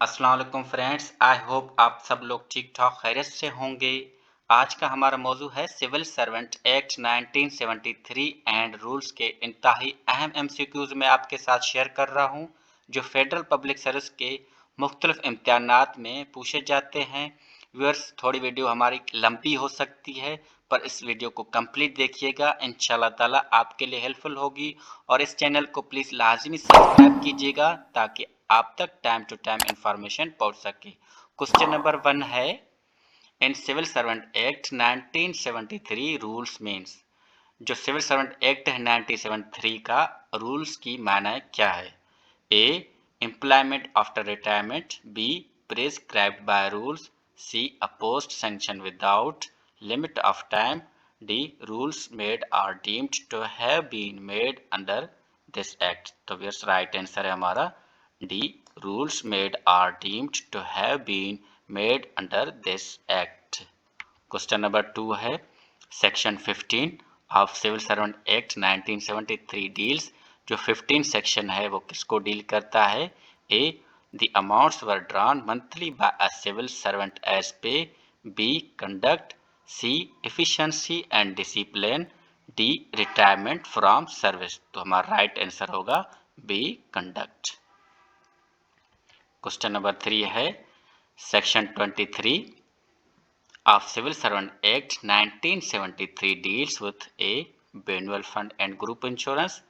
अस्सलाम वालेकुम friends, I hope आप सब लोग ठीक ठाक खैरियत से होंगे। आज का हमारा मौजू है civil servant act 1973 and rules के इंतहाई अहम एमसीक्यूज में आपके साथ शेयर कर रहा हूं, जो फेडरल पब्लिक सर्विस के मुख्तलिफ इम्तिहानात में पूछे जाते हैं। व्यूअर्स, थोड़ी वीडियो हमारी लंबी हो सकती है, पर इस वीडियो को कंप्लीट देखिएगा, इंशाल्लाह ताला आपके लिए हेल्पफुल होगी। और इस चैनल को प्लीज़ लाजमी सब्सक्राइब कीजिएगा ताकि आप तक टाइम टू टाइम इंफॉर्मेशन पहुंच सके। क्वेश्चन नंबर 1 है, in civil servant act 1973 rules means. जो सिविल सर्वेंट एक्ट है 1973 का रूल्स की माना क्या है? A, employment after retirement. B, prescribed by rules. C, a post sanction without limit of time. D, rules made are deemed to have been made under this act. तो yes, right answer है हमारा D, rules made are deemed to have been made under this act. Question number 2 है, section 15 of civil servant act 1973 deals. जो 15 section है वो किसको deal करता है? A, the amounts were drawn monthly by a civil servant as pay. B, conduct. C, efficiency and discipline. D, retirement from service. तो हमारा right answer होगा B, conduct. Question number 3 है, section 23 of Civil Servant Act 1973 deals with A, annual fund and group insurance.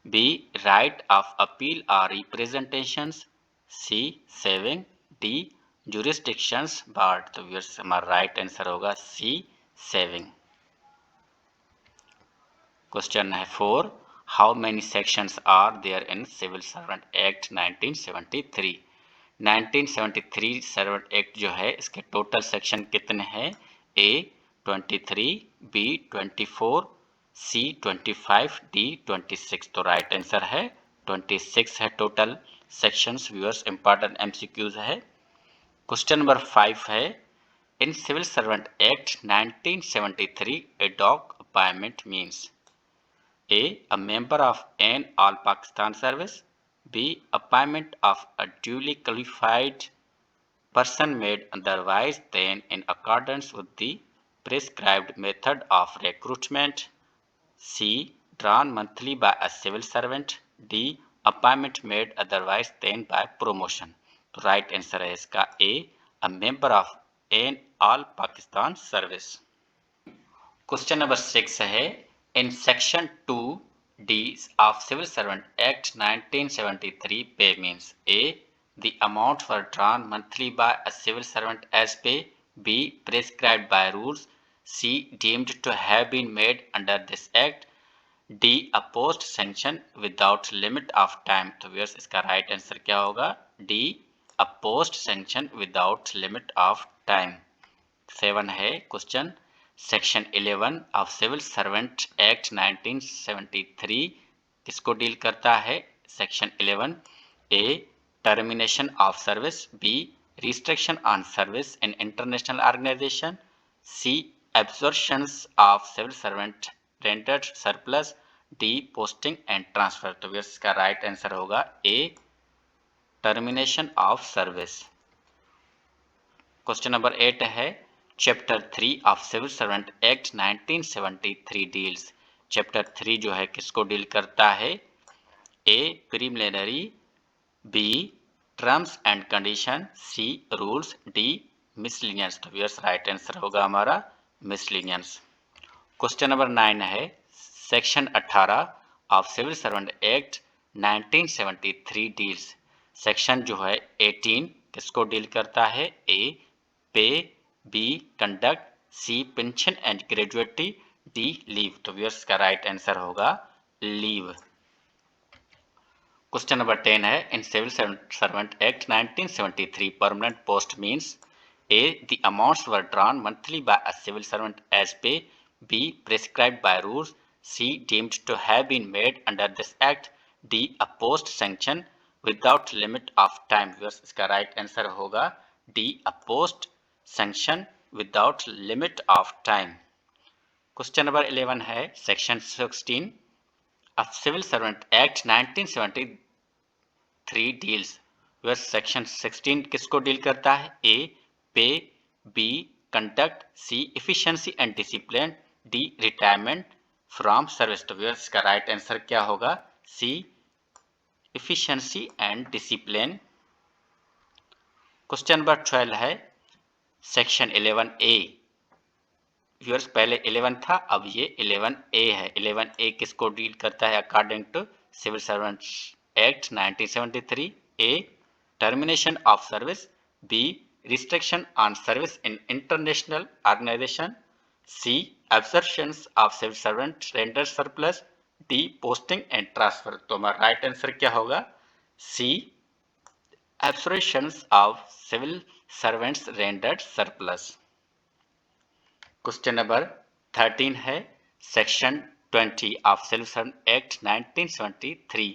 B, right of appeal or representations. C, saving. D, jurisdictions barred. तो हमारा right answer होगा C, saving. Question है 4, how many sections are there in civil servant act 1973? 1973 servant act जो है इसके total section कितने हैं? A, 23, B, 24, C, 25, D, 26। तो राइट आंसर है 26 है total sections. Viewers, important MCQs है। क्वेश्चन नंबर 5 है, in civil servant act 1973 a dog appointment means a member of an All Pakistan service. B, appointment of a duly qualified person made otherwise than in accordance with the prescribed method of recruitment. C, drawn monthly by a civil servant. D, appointment made otherwise than by promotion. तो right answer है इसका ए, a member of an All Pakistan service. Question number 6 है, in section 2D of Civil Servant Act 1973 pay means A, the amount were drawn monthly by a civil servant as pay. B, prescribed by rules. C, deemed to have been made under this act. D, a post sanction without limit of time. तो viewers, इसका right answer क्या होगा? D, a post sanction without limit of time. 7 है question, section 11 of civil servant act 1973 किसको deal करता है? Section 11, A, termination of service. B, restriction on service in international organisation. C, absorptions of civil servant rendered surplus. D, posting and transfer. तो इसका right answer होगा A, termination of service. Question number 8 है, chapter 3 of civil servant act 1973 deals. Chapter 3 जो है किसको deal करता है? A, preliminary. B, terms and condition. C, rules. D, miscellaneous. तो यस, राइट आंसर होगा हमारा मिसलिनियंस। क्वेश्चन नंबर 9 है, section 18 of civil servant act 1973 deals. Section जो है 18 किसको डील करता है? A, pay. B, conduct. C, pension and gratuity. D, leave. तो व्यूअर्स का राइट आंसर होगा लीव। क्वेश्चन नंबर 10 है, in civil servant act 1973 permanent post means A, the amounts were drawn monthly by a civil servant as pay. B, prescribed by rules. C, deemed to have been made under this act. D, a post sanction without limit of time. Viewers, इसका right answer होगा D, a post sanction without limit of time. Question number 11 है, section 16 of civil servant act 1973 deals viewers section 16 किसको deal करता है? A pay, B conduct, C efficiency and discipline, D retirement from service. तो viewers का right answer क्या होगा? C efficiency and discipline. Question number 12 है section 11A। Viewers पहले 11 था, अब ये 11A है। 11A किसको डील करता है according to civil servants act 1973? A termination of service, B restriction on service in international organisation, C absorptions of civil servant render surplus, D posting and transfer. तो हमारा राइट आंसर क्या होगा? C absorptions of civil servants rendered surplus. Question number 13 है section 20 of civil servant act 1973।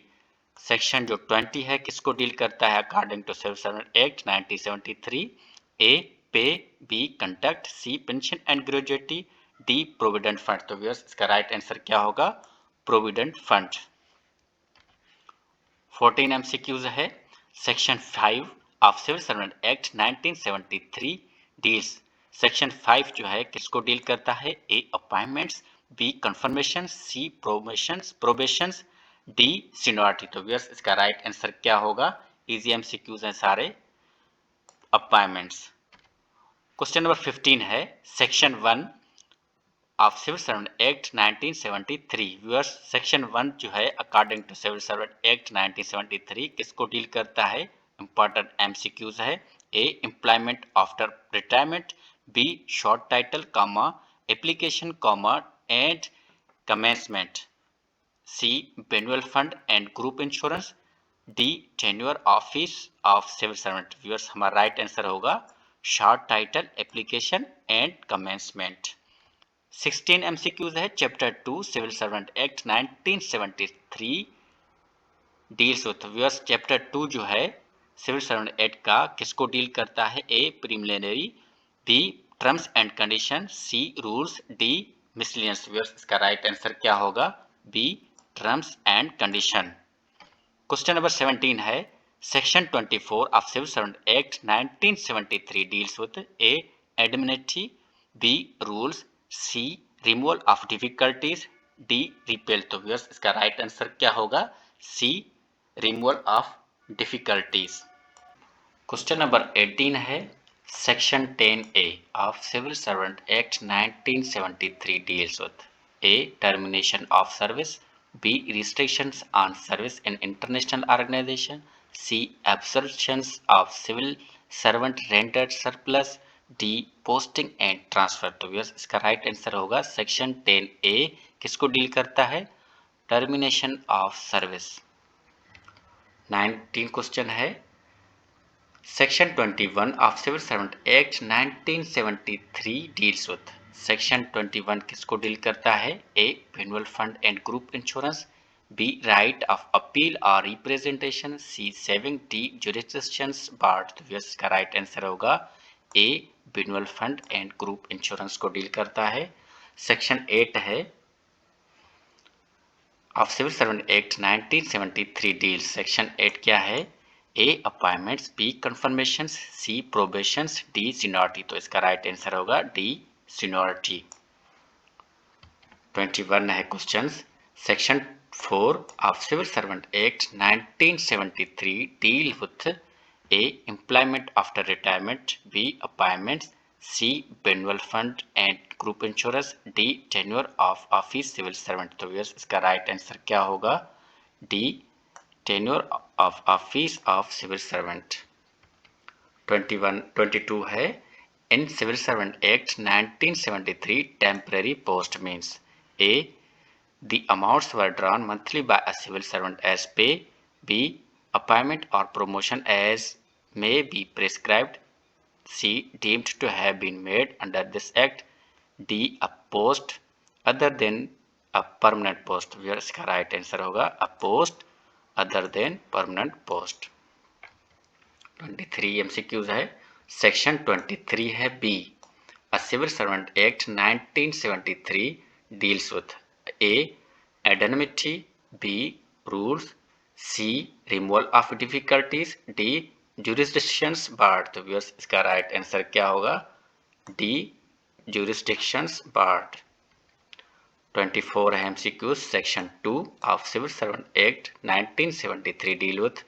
Section जो 20 है किसको deal करता है according to civil servant act 1973? A pay, B conduct, C pension and gratuity, D provident fund. तो viewers इसका right answer क्या होगा? Provident fund. 14 एमसीक्यूज है section 5 of civil servant act 1973 deals. Section 5 जो है किसको डील करता है? A appointments, B confirmation, C probations, D seniority. तो व्यूअर्स इसका राइट आंसर क्या होगा? इजी एमसीक्यूज हैं सारे, अपॉइंटमेंट्स। क्वेश्चन नंबर 15 है section 1 of civil servant act 1973। Viewers section 1 जो है according to civil servant act 1973 किसको डील करता है? इंपॉर्टेंट एमसीक्यूज है। A employment after retirement, B short title comma application comma and commencement, C benevolent fund and group insurance, D tenure office of civil servant. Viewers हमारा right answer होगा short title application and commencement. 16 MCQs है chapter 2 civil servant act 1973 deals with. Viewers chapter 2 जो है civil servant act का किसको deal करता है? A preliminary, B terms and condition, C rules, D miscellaneous. Viewers इसका right answer क्या होगा? B terms and condition. Question number 17 है section 24 of civil servant act 1973 deals with A administrative, B rules, C removal of difficulties, D repeal. तो viewers इसका right answer क्या होगा? C removal of difficulties. Question number 18 है section 10A of civil servant act 1973 deals with A termination of service, B restrictions on service in international organization, C absorptions of civil servant rendered surplus, D posting and transfer। तो viewers इसका right answer होगा section 10A किसको deal करता है? Termination of service. 19 question है section 21 of civil servant act 1973 deals with. Section 21 किसको deal करता है? A annual fund and group insurance, B right of appeal और representation, C saving, D jurisdictions barred. तो इसका राइट आंसर होगा A annual fund and group insurance को deal करता है। सेक्शन 8 है of civil servant act 1973 deals. Section 8 क्या है? A appointments, B confirmations, C probations, D seniority. तो इसका राइट आंसर होगा डी सीनियरिटी। 21 है questions section 4 of civil servant act 1973 deal with A employment after retirement, B appointments, C benevolent fund and group insurance, D tenure of office civil servant. तो इसका right answer क्या होगा? D tenure of office of civil servant. 22 है in civil servant act 1973 temporary post means A the amounts were drawn monthly by a civil servant as pay, b appointment or promotion as may be prescribed, c deemed to have been made under this act, d a post other than a permanent post। where इसका right answer होगा a post other than permanent post। 23 MCQs है section 23 है B a civil servant act 1973 deals with A anonymity, B rules, C removal of difficulties, D jurisdictions barred, तो viewers इसका right answer क्या होगा? D, jurisdictions barred। 24 है MCQs। Section 2 of Civil Servant Act 1973 deal with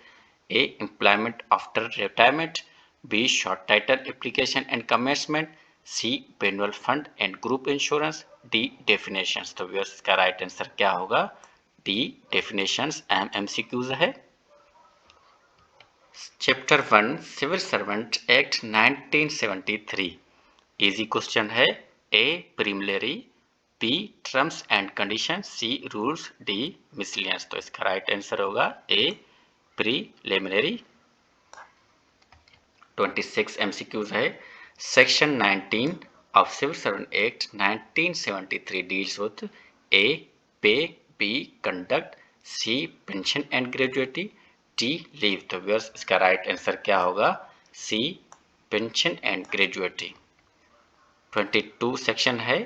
A. Employment after retirement, B. Short title application and commencement, C. Annual fund and group insurance, D. Definitions। तो viewers इसका right answer क्या होगा? D. Definitions। MCQs है। Chapter 1 civil servant act 1973 easy question है। A preliminary, B terms and condition, C rules, D miscellaneous. तो इसका right answer होगा A preliminary. 26 MCQs है। Section 19 of civil servant act 1973 deals with A pay, B conduct, C pension and gratuity, D leave. तो viewers इसका right answer क्या होगा? सी pension and gratuity. 22 section है।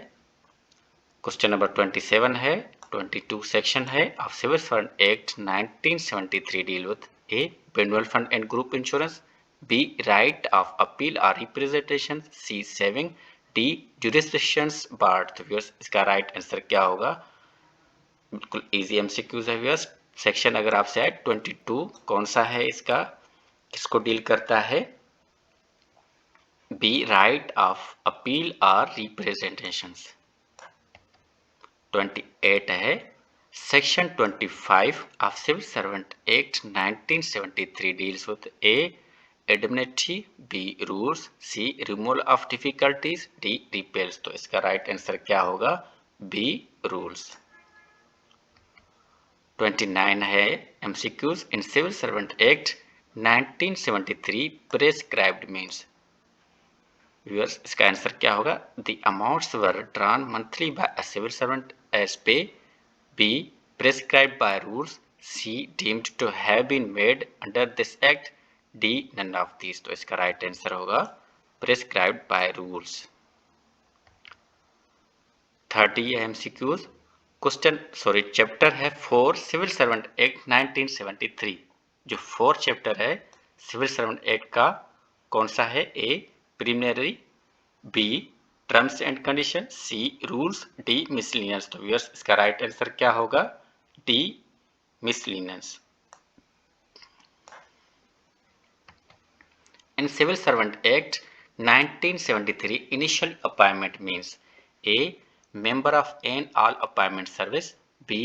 Question number 27 है। 22 section है of civil servant act 1973 deal with A annual fund and group insurance, B right of appeal और representation, C saving, D jurisdictions barred. तो viewers इसका right answer क्या होगा? बिल्कुल easy MCQs है व्यूअर्स। सेक्शन अगर आपसे आए 22 कौन सा है, इसका किसको डील करता है? बी राइट ऑफ अपील और रिप्रेजेंटेशंस। 28 है। Section 25 of civil servant act 1973 deals with ए indemnity, B rules, C removal of difficulties, D repeals. तो इसका राइट आंसर क्या होगा? B rules. 29 है MCQs. In civil servant act 1973 prescribed means. Viewers इसका answer क्या होगा? The amounts were drawn monthly by a civil servant as pay, B prescribed by rules, C deemed to have been made under this act, D none of these. तो इसका right answer होगा prescribed by rules. 30 MCQs. Chapter है 4 civil servant act 1973। जो 4 chapter है civil servant act का कौन सा है? A preliminary, B terms and condition, C rules, D miscellaneous. तो व्यूअर्स इसका राइट आंसर क्या होगा? D miscellaneous. In civil servant act 1973 initial appointment means A member of an all appointment service, b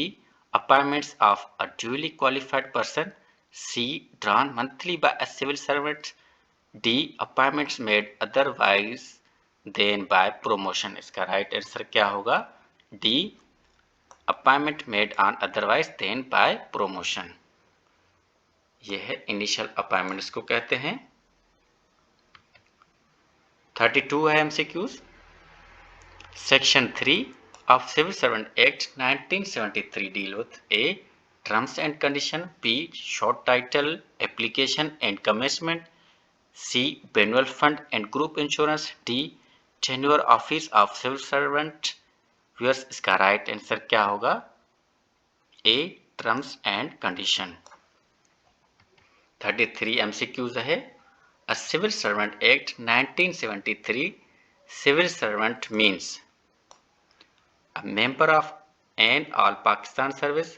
appointments of a duly qualified person, c drawn monthly by a civil servant, d appointments made otherwise than by promotion। इसका right answer क्या होगा? D appointment made on otherwise than by promotion. यह है initial appointment, इसको कहते हैं। 32 है MCQs. Section 3 of Civil Servant Act 1973 deal with A terms and condition, B short title application and commencement, C annual fund and group insurance, D tenure office of civil servant। Viewers इसका right answer क्या होगा? A terms and condition। 33 MCQs है। A Civil Servant Act 1973 civil servant means a member of an all Pakistan service,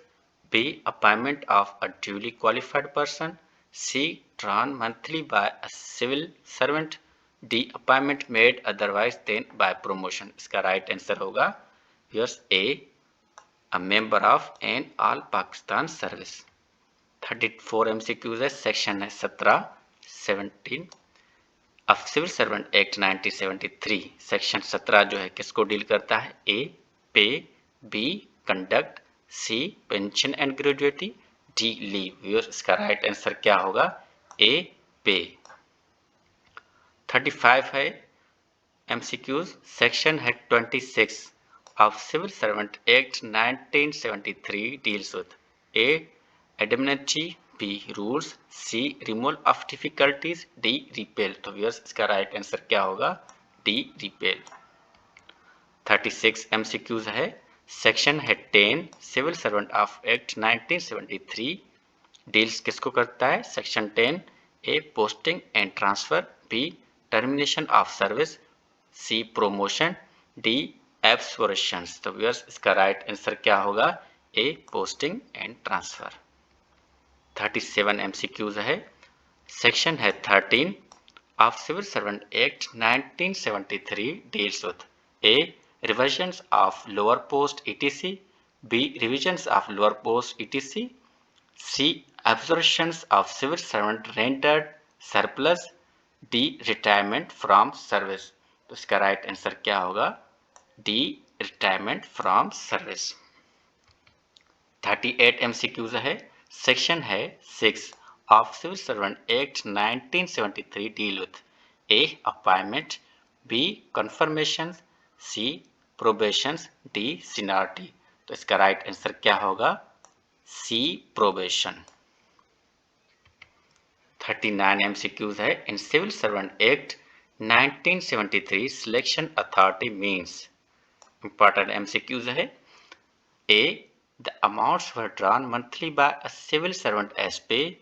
B appointment of a duly qualified person, C drawn monthly by a civil servant, D appointment made otherwise than by promotion। इसका right answer होगा yes a member of an all Pakistan service। 34 MCQs है। Section है 17 of civil servant act 1973। Section 17 जो है किसको deal करता है? A pay, B conduct, C pension and gratuity, D leave. इसका राइट आंसर क्या होगा? ए पे। 35 है एमसीक्यूज। सेक्शन है 26 of civil servant act 1973 deals with ए indemnity, B rules, C removal of difficulties, D repeal. तो व्यूअर्स इसका राइट आंसर क्या होगा? D repeal. 36 एमसीक्यूज है। सेक्शन है 10 सिविल सर्वेंट ऑफ एक्ट 1973 डील्स किसको करता है? Section 10 A. Posting and transfer. B. Termination of service. C. Promotion. D. Absorptions. तो व्यूअर्स इसका राइट आंसर क्या होगा? A. Posting and transfer. 37 MCQs है. सेक्शन है 13 of Civil Servant Act 1973 deals with A. Revisions of lower post etc. B. Revisions of lower post etc. C. Absorptions of civil servant rendered surplus. D. Retirement from service. तो इसका right answer क्या होगा? D. Retirement from service. 38 MCQs है. Section है 6 of Civil Servant Act 1973 deal with A. Appointment. B. Confirmation. C. Probations. D. Seniority. तो इसका right answer क्या होगा? C. Probation. 39 MCQs है. In Civil Servant Act 1973 selection authority means. Important MCQs है. A. The amounts were drawn monthly by a civil servant as pay.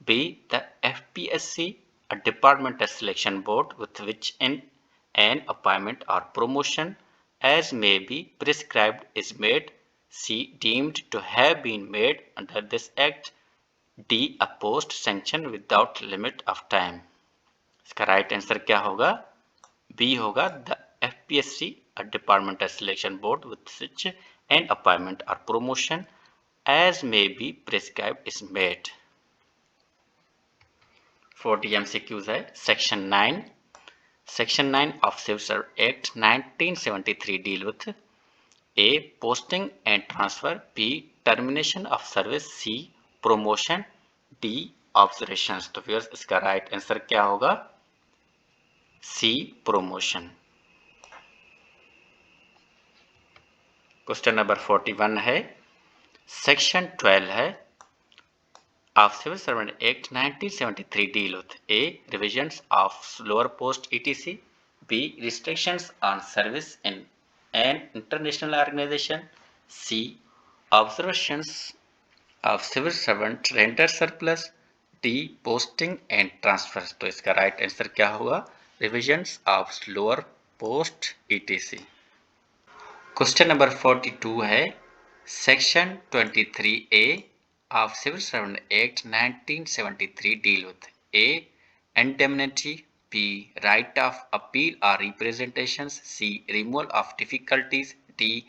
B. The FPSC, a departmental selection board with which an appointment or promotion as may be prescribed is made. C. Deemed to have been made under this act. D. A post sanction without limit of time. इसका right answer क्या होगा? B होगा. The FPSC, a departmental selection board with which an appointment or promotion as may be prescribed is made. 40 MCQs है. Section 9 of Civil Service Act 1973 deal with A. Posting and transfer. B. Termination of service. C. Promotion. D. Observations. तो फिर इसका right answer क्या होगा? C. Promotion. Question number 41 है. Section 12 है of Civil Servant Act 1973 deal with A. Revisions of lower post etc. B. Restrictions on service in an international organization. C. Observations of civil servant render surplus. D. Posting and transfers. तो इसका right answer क्या होगा? Revisions of lower post etc. Question number 42 है. Section 23A of Civil Servant Act 1973 deal with A. Indemnity. B. Right of appeal or representations. C. Removal of difficulties. D.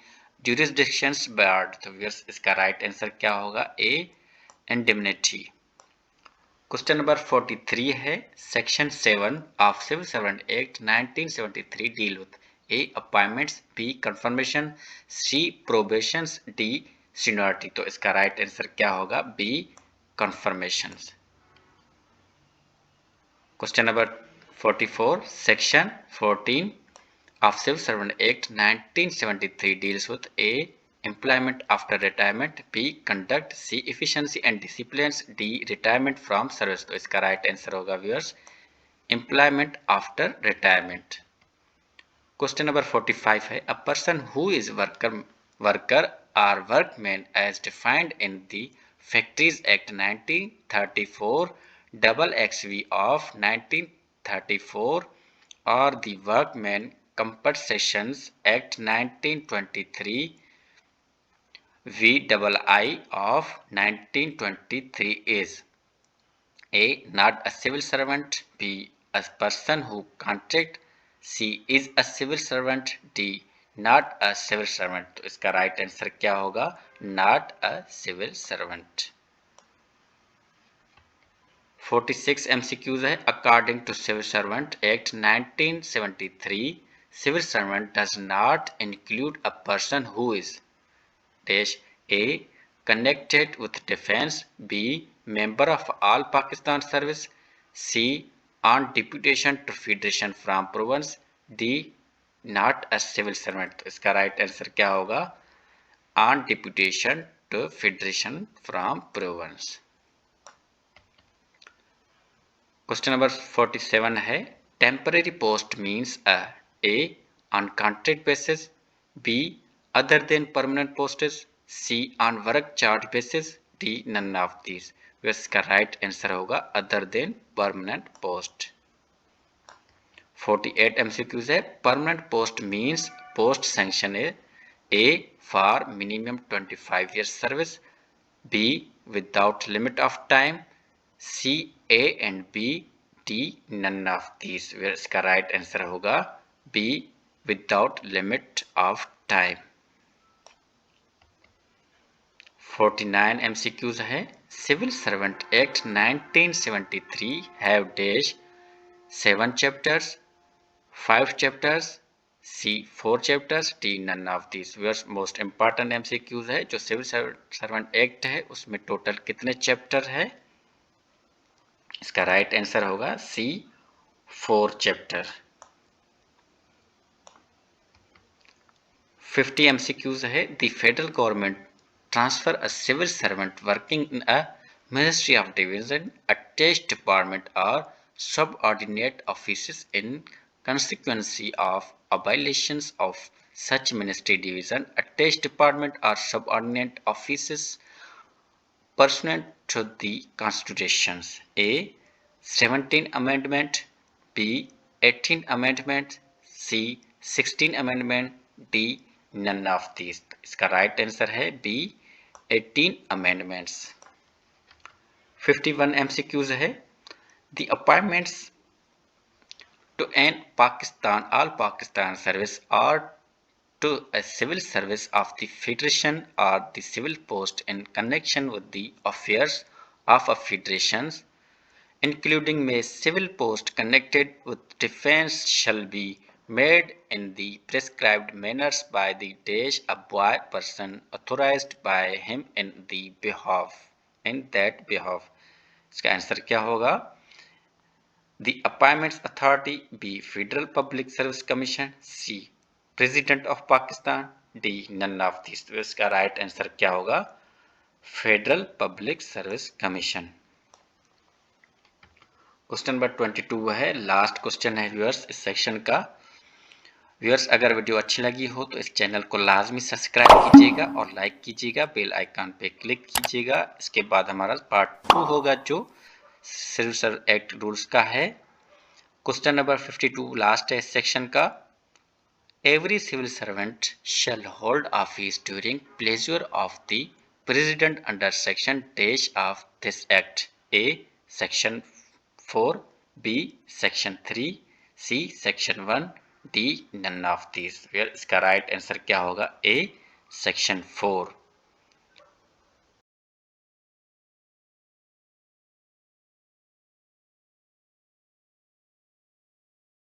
Jurisdictions barred. तो इसका right answer क्या होगा? A. Indemnity. Question number 43 है. Section 7 of Civil Servant Act 1973 deal with A. Appointments. B. Confirmation. C. Probations. D. Seniority. तो इसका right answer क्या होगा? B. Confirmations. Question number 44 section 14 of Civil Servant Act 1973 deals with A. Employment after retirement. B. Conduct. C. Efficiency and disciplines. D. Retirement from service. तो इसका right answer होगा viewers Employment after retirement. Question number 45 है. A person who is worker or workman as defined in the Factories Act 1934 XXV of 1934 or the Workmen Compensations Act 1923 VII of 1923 is A. Not a civil servant. B. A person who contract. C. Is a civil servant. D. Not a civil servant. तो इसका right answer क्या होगा? Not a civil servant. 46 MCQs है. According to Civil Servant Act 1973, civil servant does not include a person who is dash A. Connected with defense. B. Member of All Pakistan Service. C. On deputation to Federation from province. D. Not a civil servant. तो इसका right answer क्या होगा? On deputation to Federation from province. Question number 47 है. Temporary post means A. On contract basis. B. Other than permanent posts. C. On work charge basis. D. None of these. इसका right answer होगा other than permanent post. 48 MCQs है। Permanent post means post sanction है A for minimum 25 years service, B without limit of time, C A and B, D none of these। इसका right answer होगा B without limit of time। 49 MCQs है। Civil servant act 1973 have dash 7 chapters, 5 chapters, C 4 chapters, D none of these। Most important MCQs है। जो civil servant act है उसमें total कितने chapter है? इसका राइट आंसर होगा C 4 चैप्टर। 50 MCQs है। The federal government transfer a civil servant working in a ministry of division, attached department और subordinate offices in consequence of abolitions of such ministry division, attached department or subordinate offices pursuant to the constitutions। A 17 amendment, B 18 amendment, C 16 amendment, D none of these। इसका right answer है B 18 amendments। 51 MCQs है। The appointments to an Pakistan all Pakistan service or to a civil service of the Federation or the civil post in connection with the affairs of a federation, including a civil post connected with defense, shall be made in the prescribed manners by the dash a person authorized by him in that behalf। इसका answer क्या होगा? The Appointments Authority, B Federal Public Service Commission, C President of Pakistan, D none of these। तो इसका right answer क्या होगा? Federal public service commission. Question number 22 है, last question है viewers इस सेक्शन का। व्यूअर्स अगर वीडियो अच्छी लगी हो तो इस चैनल को लाजमी सब्सक्राइब कीजिएगा और लाइक कीजिएगा, बेल आइकन पे क्लिक कीजिएगा। इसके बाद हमारा पार्ट 2 होगा जो सिविल सर्विस एक्ट रूल्स का है। क्वेश्चन नंबर 52 लास्ट है इस सेक्शन का। Every civil servant shall hold office during pleasure of the president under section dash of this act. A section 4, B section 3, C section 1, D none of this. इसका right answer क्या होगा? A section 4।